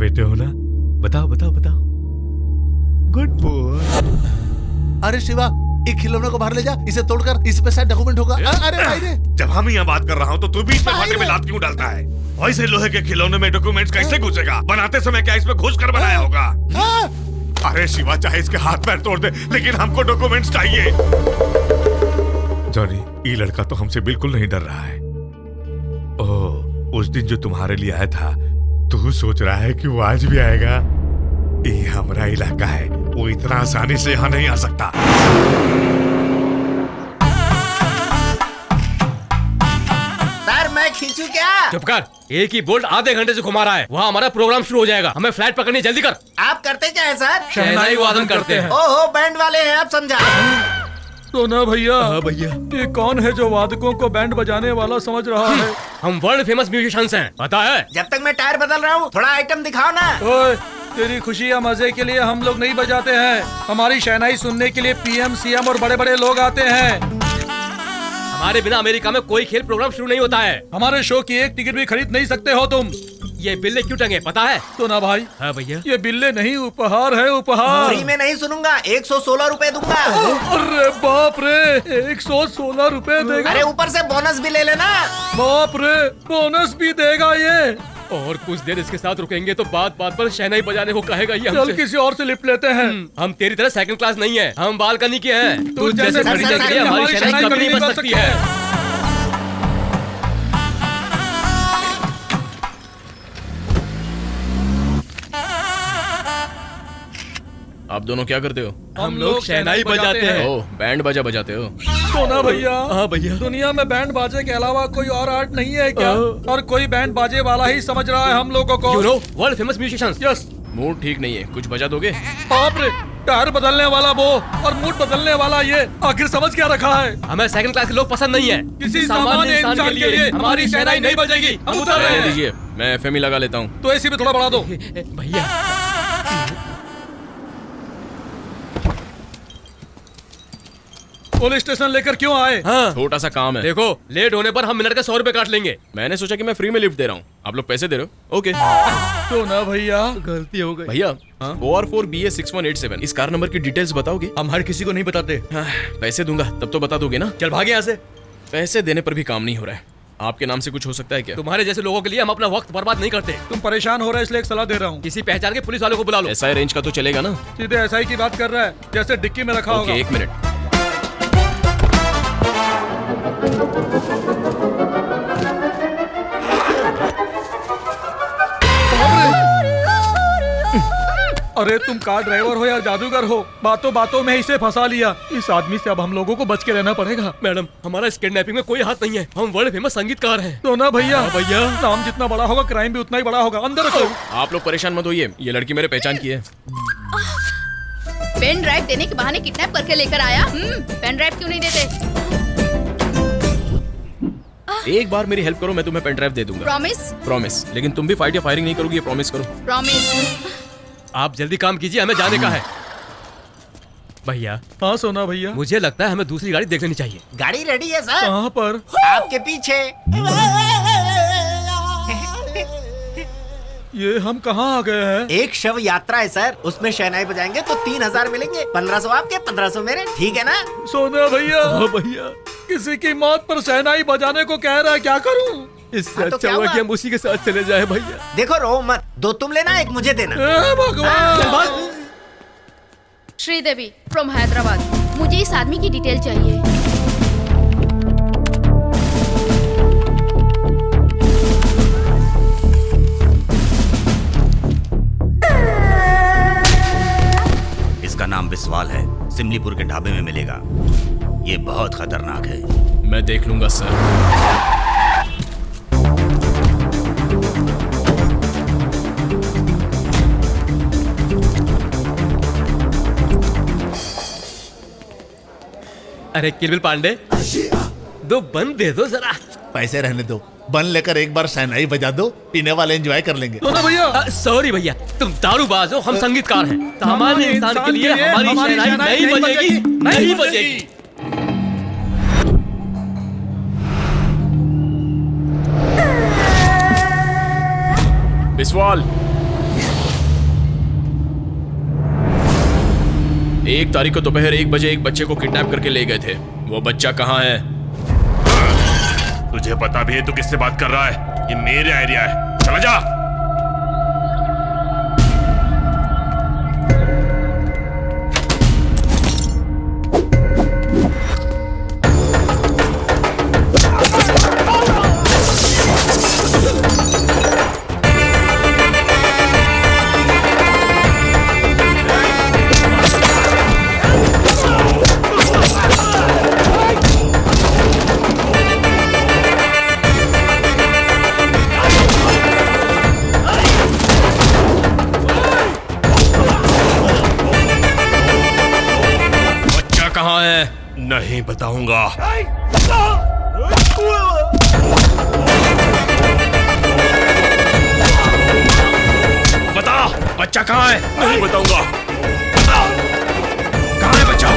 बेटे हो ना? बताओ बताओ बताओ। Good boy. अरे शिवा, एक खिलौने को बाहर ले जा, इसे तोड़कर इस पे शायद डॉक्यूमेंट होगा। अरे भाई रे, जब हम यहाँ बात कर रहा हूँ तो तू बीच में भाटे में लात क्यों डालता है? वैसे लोहे के खिलौने में डॉक्यूमेंट्स कैसे घुसेगा? बनाते समय क्या इसमें घुस कर बनाया होगा? अरे शिवा, चाहे इसके हाथ पैर तोड़ दे, लेकिन हमको डॉक्यूमेंट्स चाहिए। जॉनी, ये लड़का तो हमसे बिल्कुल नहीं डर रहा है। ओह, उस दिन जो तुम्हारे लिए आया था, तू सोच रहा है कि वो आज भी आएगा? ये हमारा इलाका है, वो इतना आसानी से यहाँ नहीं आ सकता। सर, मैं खींचू क्या? चुप कर, एक ही बोल्ट आधे घंटे से घुमा रहा है। वहाँ हमारा प्रोग्राम शुरू हो जाएगा, हमें फ्लाइट पकड़नी, जल्दी कर। आप करते क्या है सर? शहनाई वादन करते हैं। ओहो, बैंड वाले हैं, आप समझा। तो ना भैया। हाँ भैया। ये कौन है जो वादकों को बैंड बजाने वाला समझ रहा है? हम वर्ल्ड फेमस म्यूजिशियंस हैं, पता है? जब तक मैं टायर बदल रहा हूँ, थोड़ा आइटम दिखाओ ना। ओए, तेरी खुशी या मजे के लिए हम लोग नहीं बजाते हैं। हमारी शहनाई सुनने के लिए पीएम, सीएम और बड़े बड़े लोग आते हैं। हमारे बिना अमेरिका में कोई खेल प्रोग्राम शुरू नहीं होता है। हमारे शो की एक टिकट भी खरीद नहीं सकते हो तुम। ये बिल्ले क्यों टंगे, पता है? तो ना भाई। हाँ भैया। ये बिल्ले नहीं, उपहार है, उपहार। फ्री में नहीं सुनूंगा, 116 रुपए दूंगा। अरे बाप रे, 116 रुपए देगा? अरे ऊपर से बोनस भी ले लेना। बाप रे, बोनस भी देगा ये? और कुछ देर इसके साथ रुकेंगे तो बात बात पर शहनाई बजाने को कहेगा ये चल हमसे। किसी और से लिप लेते हैं। हम तेरी तरह सेकंड क्लास नहीं है, हम बालकनी के हैं। तू जैसे जैसे खरीदने के लिए हमारी शहनाई कभी नहीं बच सकती है। आप दोनों क्या करते हो? हम लोग शहनाई बजाते हैं। ओह, बैंड बाजा बजाते हो? तो ना भैया। हाँ भैया। दुनिया में बैंड बाजे के अलावा कोई और आर्ट नहीं है क्या? और कोई बैंड बाजे वाला ही समझ रहा है हम लोगों को। You know, world famous musicians. Yes. Mood ठीक नहीं है, कुछ बजा दोगे? बाप रे, टायर बदलने वाला वो और मूड बदलने वाला ये, आखिर समझ क्या रखा है? हमें सेकंड क्लास के लोग पसंद नहीं है। किसी सामान्य इंसान के लिए हमारी शहनाई नहीं बजेगी। हम उतर रहे रहने हैं। दीजिए, मैं एफएम ही लगा लेता हूँ। तो एसी भी थोड़ा बढ़ा दो। भैया। पुलिस स्टेशन लेकर क्यों आए? हाँ। छोटा सा काम है। देखो, लेट होने पर हम मिनट के 100 रुपए काट लेंगे। मैंने सोचा कि मैं फ्री में लिफ्ट दे रहा हूँ, आप लोग पैसे दे रहे हो? ओके। तो ना भैया। गलती हो गई भैया, OR4BA6187 इस कार नंबर की डिटेल्स बताओगे? हम हर किसी को नहीं बताते। पैसे दूंगा तब तो बता दोगे ना? चल भागे यहाँ से। पैसे देने पर भी काम नहीं हो रहा है। आपके नाम से कुछ हो सकता है क्या? तुम्हारे जैसे लोगों के लिए हम अपना वक्त बर्बाद नहीं करते। तुम परेशान हो रहे इसलिए एक सलाह दे रहा हूँ। किसी पहचान के पुलिस वालों को बुला लो। SI रेंज का तो चलेगा ना? सीधे SI की बात कर रहा है, जैसे डिक्की में रखा होगा। ओके, एक मिनट। अरे तुम कार ड्राइवर हो या जादूगर हो, बातों बातों में इसे फंसा लिया। इस आदमी से अब हम लोगों को बच के रहना पड़ेगा। मैडम, हमारा इस किडनैपिंग में कोई हाथ नहीं है। हम वर्ल्ड फेमस संगीतकार हैं। तो ना भैया। भैया। नाम जितना बड़ा होगा क्राइम भी उतना ही बड़ा होगा। अंदर रखो। आप लोग परेशान मत होइए, ये लड़की मेरे पहचान की है। पेन ड्राइव देने के बहाने किडनैप करके लेकर आया। पेन ड्राइव क्यों नहीं देते? एक बार मेरी हेल्प करो, मैं तुम्हें पेन ड्राइव दे दूंगा। प्रॉमिस? प्रॉमिस। लेकिन तुम भी फाइट या फायरिंग नहीं करोगी, ये प्रॉमिस करो। प्रॉमिस। आप जल्दी काम कीजिए, हमें जाने का है। भैया। हाँ सोना भैया। मुझे लगता है हमें दूसरी गाड़ी देख लेनी चाहिए। गाड़ी रेडी है सर। कहाँ पर? आपके पीछे। ये हम कहाँ आ गए हैं? एक शव यात्रा है सर, उसमें शहनाई बजाएंगे तो 3000 मिलेंगे। 1500 आपके, 1500 मेरे, ठीक है ना? सोना भैया। हाँ भैया। किसी की मौत पर शहनाई बजाने को कह रहा है, क्या करूँ? इससे हाँ, तो अच्छा क्या हुआ हुआ? कि हम उसी के साथ चले जाए भैया। देखो रो मत, 2 तुम लेना, 1 मुझे देना। भगवान। श्रीदेवी फ्रॉम हैदराबाद। मुझे इस आदमी की डिटेल चाहिए। इसका नाम बिस्वाल है, सिमलीपुर के ढाबे में मिलेगा। ये बहुत खतरनाक है। मैं देख लूंगा सर। अरे किलबिल पांडे, 2 बन दे दो जरा। पैसे रहने दो, बन लेकर एक बार शहनाई बजा दो, पीने वाले एंजॉय कर लेंगे। तो ना भैया। सॉरी भैया, तुम दारूबाज हो, हम संगीतकार हैं। सामान्य इंसान के लिए हमारी शहनाई नहीं बजेगी, नहीं बजेगी। बिस्वाल। 1 तारीख को दोपहर 1 बजे एक बच्चे को किडनैप करके ले गए थे। वो बच्चा कहाँ है? तुझे पता भी है तू किससे बात कर रहा है? ये मेरे एरिया है, चला जा। नहीं बताऊंगा। बता, बच्चा कहाँ है? नहीं बताऊंगा। बता, कहाँ है बच्चा?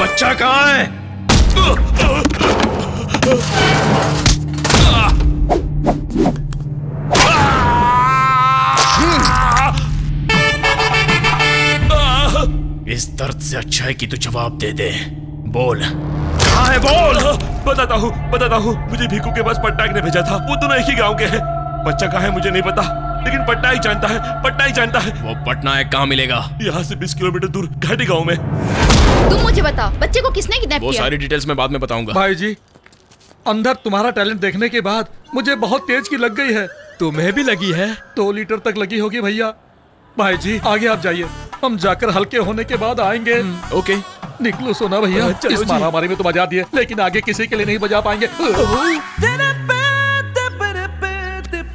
बच्चा कहाँ है? इस दर्द से अच्छा है कि तू जवाब दे दे। बोल, कहाँ है? बोल। बताता हूँ। मुझे भीखू के पास पटनायक ने भेजा था। वो दोनों एक ही गांव के हैं। बच्चा कहाँ है मुझे नहीं पता, लेकिन पटनायक जानता है। वो पटनायक कहाँ मिलेगा? यहाँ से 20 किलोमीटर दूर घाटी गाँव में। तुम मुझे बताओ, बच्चे को किसने किडनैप वो किया? सारी डिटेल्स मैं बाद में बताऊंगा। भाई जी, अंदर तुम्हारा टैलेंट देखने के बाद मुझे बहुत तेज की लग गई है। तुम्हें भी लगी है? 2 लीटर तक लगी होगी भैया। भाई जी आगे आप जाइए, हम जाकर हल्के होने के बाद आएंगे। ओके, निकलो सोना भैया। इस मारामारी में तो बजा दिए, लेकिन आगे किसी के लिए नहीं बजा पाएंगे।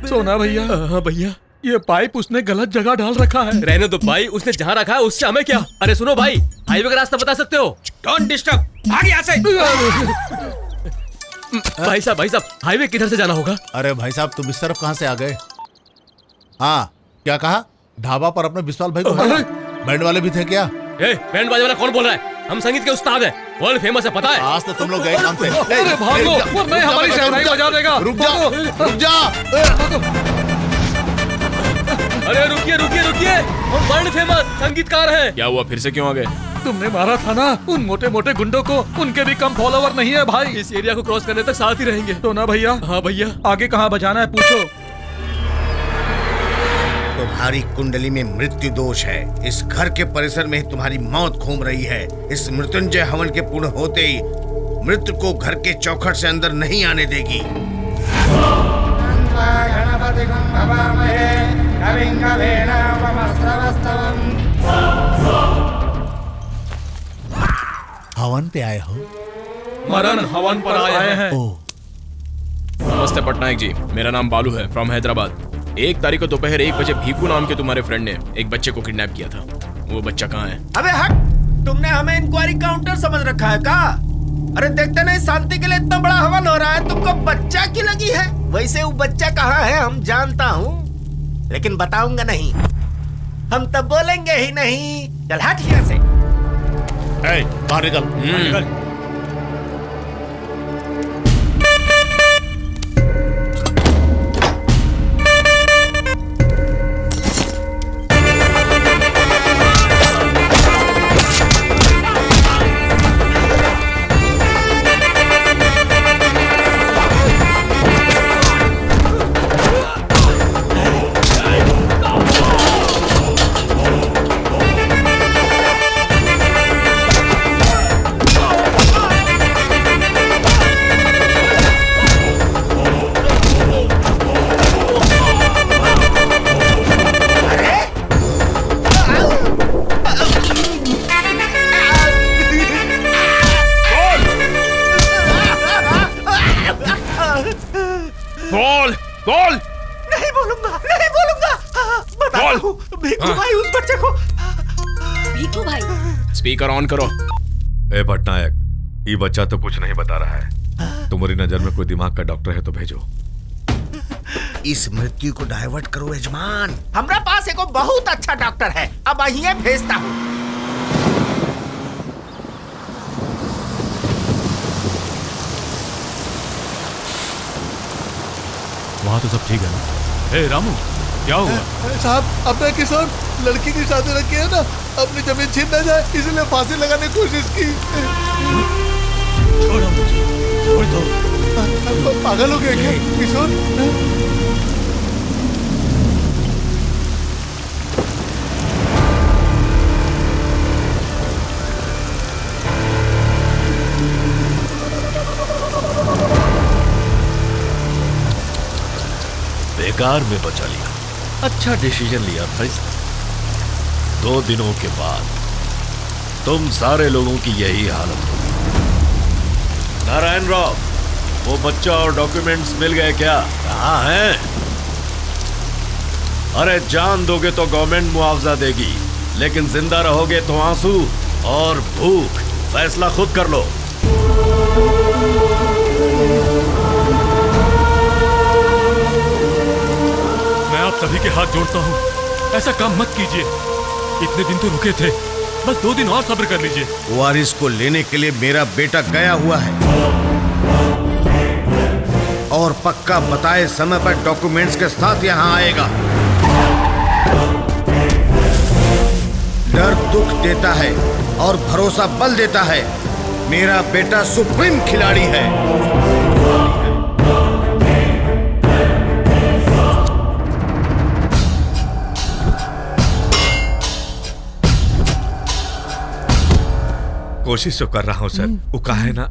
सोना भैया। हाँ भैया। ये पाइप उसने गलत जगह डाल रखा है। रहने दो भाई, उसने जहाँ रखा है उससे हमें क्या। अरे सुनो भाई, हाईवे का रास्ता बता सकते हो? डोंट डिस्टर्ब, भाग यहाँ से। भाई साहब, हाईवे किधर से जाना होगा? अरे भाई साहब, तुम इस तरफ कहाँ से आ गए? हाँ, क्या कहा? ढाबा पर अपने विशाल भाई को बैंड वाले भी थे क्या? बैंड बाजे वाला कौन बोल रहा है? हम संगीत के उस्ताद हैं, वर्ल्ड फेमस है, पता है? आज तो तुम लोग गए काम से। अरे भागो, वरना हमारी शहनाई बजा देगा। रुक जा। अरे रुकिए, हम वर्ल्ड फेमस संगीतकार हैं। क्या हुआ, फिर से क्यों आ गए? तुमने मारा था ना उन मोटे मोटे गुंडों को, उनके भी कम फॉलोवर नहीं है भाई। इस एरिया को क्रॉस करने तक साथ ही रहेंगे। तो ना भैया। हाँ भैया। आगे कहाँ बजाना है पूछो। तुम्हारी कुंडली में मृत्यु दोष है। इस घर के परिसर में ही तुम्हारी मौत घूम रही है। इस मृत्युंजय हवन के पूर्ण होते ही मृत्यु को घर के चौखट से अंदर नहीं आने देगी। हवन पे आए हो? मरण हवन पर आए हैं। नमस्ते पटनायक जी, मेरा नाम बालू है, फ्रॉम हैदराबाद। 1 तारीख को दोपहर 1 बजे भीखू नाम के तुम्हारे फ्रेंड ने एक बच्चे को किडनैप किया था। वो बच्चा कहाँ है? अबे हट, तुमने हमें इंक्वायरी काउंटर समझ रखा है का? अरे देखते नहीं, शांति के लिए इतना बड़ा हवन हो रहा है, तुमको बच्चा की लगी है? वैसे वो बच्चा कहाँ है हम जानता हूँ, लेकिन बताऊंगा नहीं। हम तब बोलेंगे ही नहीं। चल हट यहाँ से। बाहर निकल। बोल। नहीं बोलूंगा। बताता हूँ, भीखू भाई उस बच्चे को। भीखू भाई, स्पीकर ऑन करो। ए पटनायक, ये बच्चा तो कुछ नहीं बता रहा है। तुम्हारी नजर में कोई दिमाग का डॉक्टर है तो भेजो। इस मृत्यु को डाइवर्ट करो यजमान। हमरा पास एक बहुत अच्छा डॉक्टर है, अब अहिए भेजता हूँ। वहाँ तो सब ठीक है ना? हे रामू, क्या हुआ? साहब, अपना किशोर लड़की की शादी रखी है ना, अपनी जमीन छीन न जाए इसलिए फांसी लगाने की कोशिश की। छोड़ो मुझे, छोड़ दो। पागल हो गए क्या किशोर? बेकार में बचा लिया। अच्छा डिसीजन लिया भाई। 2 दिनों के बाद तुम सारे लोगों की यही हालत होगी। नारायण राव, वो बच्चा और डॉक्यूमेंट्स मिल गए क्या? कहाँ हैं? अरे जान दोगे तो गवर्नमेंट मुआवजा देगी, लेकिन जिंदा रहोगे तो आंसू और भूख। फैसला खुद कर लो। मैं आप सभी के हाथ जोड़ता हूँ, ऐसा काम मत कीजिए। इतने दिन तो रुके थे, बस 2 दिन और सब्र कर लीजिए। वारिस को लेने के लिए मेरा बेटा गया हुआ है और पक्का बताए समय पर डॉक्यूमेंट्स के साथ यहाँ आएगा। डर दुख देता है और भरोसा बल देता है। मेरा बेटा सुप्रीम खिलाड़ी है। कोशिश तो कर रहा हूं सर, वो कहा है ना।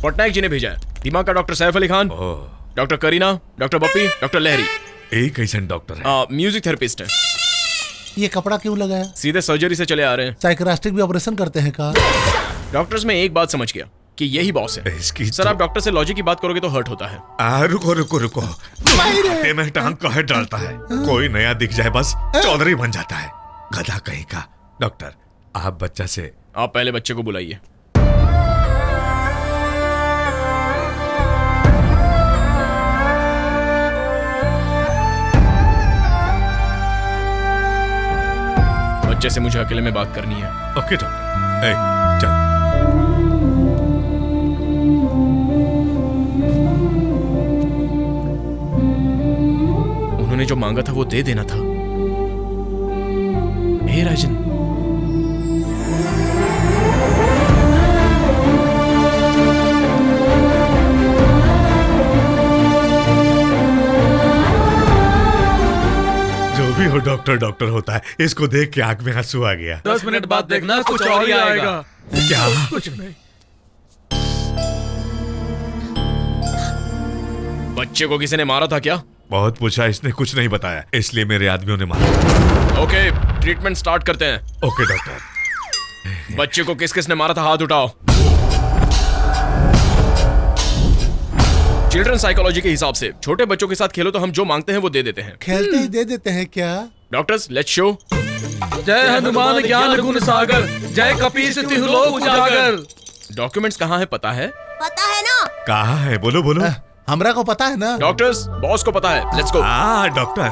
पटनायक जी ने भेजा है। दिमाग का doctor Saif Ali Khan, doctor Kareena, doctor Bappi, doctor Lahiri. एक ऐसा डॉक्टर है। म्यूजिक थेरेपिस्ट है। ये कपड़ा क्यों लगाया? सीधे सर्जरी से चले आ रहे हैं। साइकियाट्रिक भी ऑपरेशन करते हैं का? डॉक्टर्स में एक बात समझ गया कि यही बॉस है। सर, आप डॉक्टर से लॉजिक की बात करोगे तो हर्ट होता है। रुको रुको रुको, हाथे में टांग काहे डालता है? कोई नया दिख जाए बस चौधरी बन जाता है, गधा कहीं का। डॉक्टर, आप बच्चा से। आप पहले बच्चे को बुलाइए। बच्चे से मुझे अकेले में बात करनी है। ओके डॉक्टर, चल। उन्होंने जो मांगा था वो दे देना था। हे राजन, जो भी हो डॉक्टर डॉक्टर होता है। इसको देख के आंख में आंसू आ गया। 10 मिनट बाद देखना कुछ और ही आएगा। क्या? कुछ नहीं। बच्चे को किसी ने मारा था क्या? बहुत पूछा, इसने कुछ नहीं बताया, इसलिए मेरे आदमियों ने मारा। ओके, ट्रीटमेंट स्टार्ट करते हैं। Okay doctor. बच्चे को किस किस ने मारा था हाथ उठाओ। चिल्ड्रन साइकोलॉजी के हिसाब से छोटे बच्चों के साथ खेलो तो हम जो मांगते हैं वो दे देते हैं। खेलते ही दे देते हैं क्या? Doctors, let's show. जय हनुमान ज्ञान गुण सागर, जय कपीस तिहु लोक उजागर। डॉक्यूमेंट्स कहाँ है पता है? पता है ना? कहाँ है? बोलो बोलो। हमरा को पता है ना। डॉक्टर्स, बॉस को पता है। Let's go. हाँ डॉक्टर,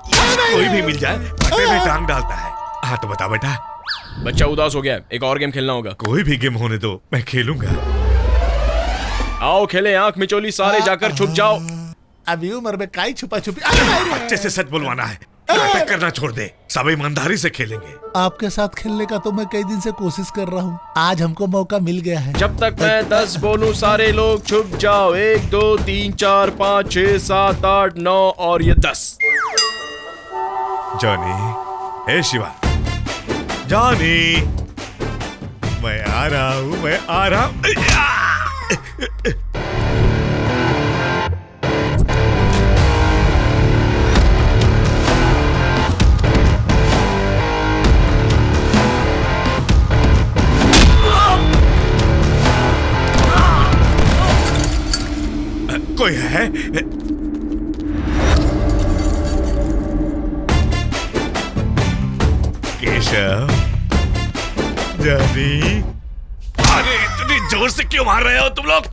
कोई भी मिल जाए फटे में टांग डालता है। हाँ तो बता बेटा। बच्चा उदास हो गया, एक और गेम खेलना होगा। कोई भी गेम होने दो, मैं खेलूंगा। आओ खेले आंख मिचोली, सारे जाकर छुप जाओ। अभी उम्र में काई छुपा छुपी। बच्चे से सच बुलवाना है, नाटक करना छोड़ दे, सब ईमानदारी से खेलेंगे। आपके साथ खेलने का तो मैं कई दिन से कोशिश कर रहा हूँ, आज हमको मौका मिल गया है। जब तक मैं 10 बोलूं सारे लोग छुप जाओ। 1 2 3 4 5 6 7 8 9 और ये 10। जॉनी, हे शिवा, जॉनी, मैं आ रहा हूँ, मैं आ रहा हूँ। कोई है? केशव, जॉनी, अरे इतनी जोर से क्यों मार रहे हो तुम लोग?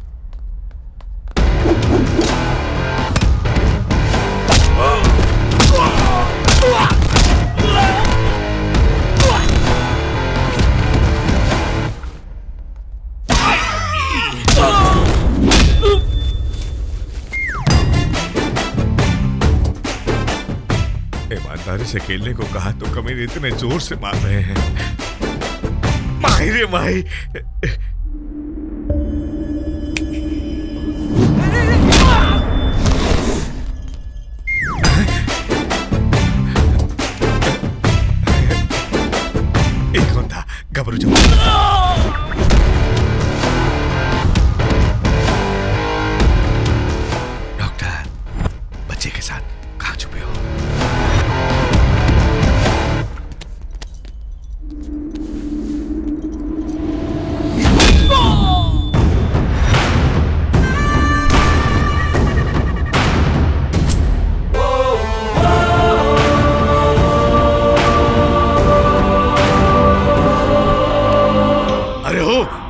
ईमानदारी से खेलने को कहा तो कमीने इतने जोर से मार रहे हैं। माही रे माही। एक कौन था? घबरू जाओ। डॉक्टर, बच्चे के साथ कहाँ छुपे हो?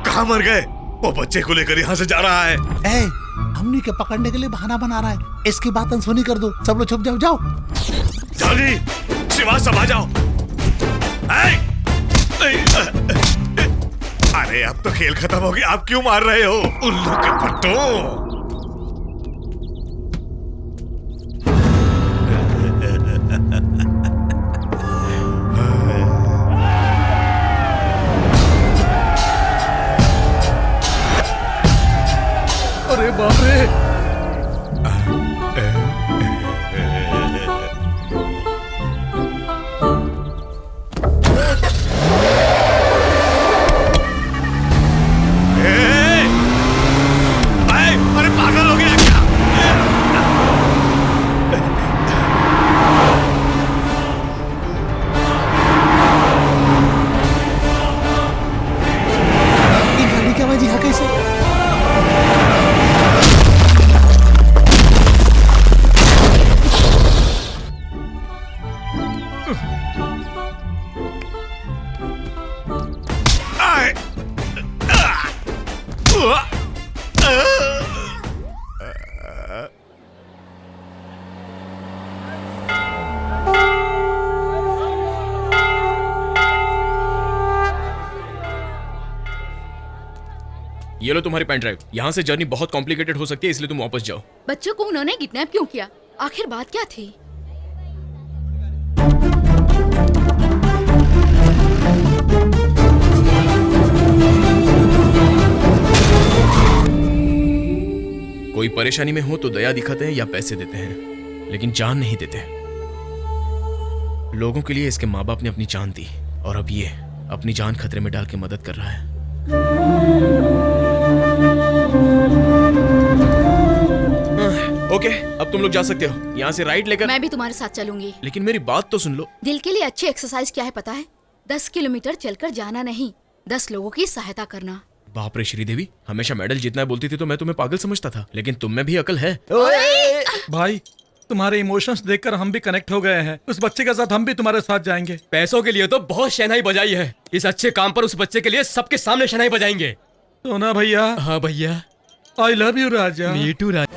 कहाँ मर गए? वो बच्चे को लेकर यहाँ से जा रहा है। हमनी के पकड़ने के लिए बहाना बना रहा है। इसकी बात अनसुनी कर दो। सब लोग छुप जाओ। जाओ जॉनी, शिवा, सब आ जाओ। अरे अब तो खेल खत्म हो गया, आप क्यों मार रहे हो? उल्लू के पट्टो। अरे बाप रे। अरे पागल हो गया क्या? ये गाड़ी की आवाज यहाँ कैसे? ये लो तुम्हारी पेन ड्राइव। यहाँ से जर्नी बहुत कॉम्प्लिकेटेड हो सकती है, इसलिए तुम वापस जाओ। बच्चों को उन्होंने किडनैप क्यों किया? आखिर बात क्या थी? कोई परेशानी में हो तो दया दिखाते हैं या पैसे देते हैं, लेकिन जान नहीं देते। लोगों के लिए इसके माँ बाप ने अपनी जान दी और अब ये अपनी जान खतरे में डाल के मदद कर रहा है। ओके, अब तुम लोग जा सकते हो। यहाँ से राइट लेकर। मैं भी तुम्हारे साथ चलूंगी। लेकिन मेरी बात तो सुन लो। दिल के लिए अच्छी एक्सरसाइज क्या है पता है? 10 किलोमीटर चलकर जाना नहीं, 10 लोगों की सहायता करना। बाप रे श्रीदेवी, हमेशा मेडल जीतना बोलती थी तो मैं तुम्हें पागल समझता था, लेकिन तुम में भी अकल है। भाई, तुम्हारे इमोशंस देखकर हम भी कनेक्ट हो गए हैं। उस बच्चे के साथ हम भी तुम्हारे साथ जाएंगे। पैसों के लिए तो बहुत शहनाई बजाई है, इस अच्छे काम पर उस बच्चे के लिए सबके सामने शहनाई बजाएंगे। तो ना भैया। हाँ भैया। आई लव यू राजा। मी टू राजा।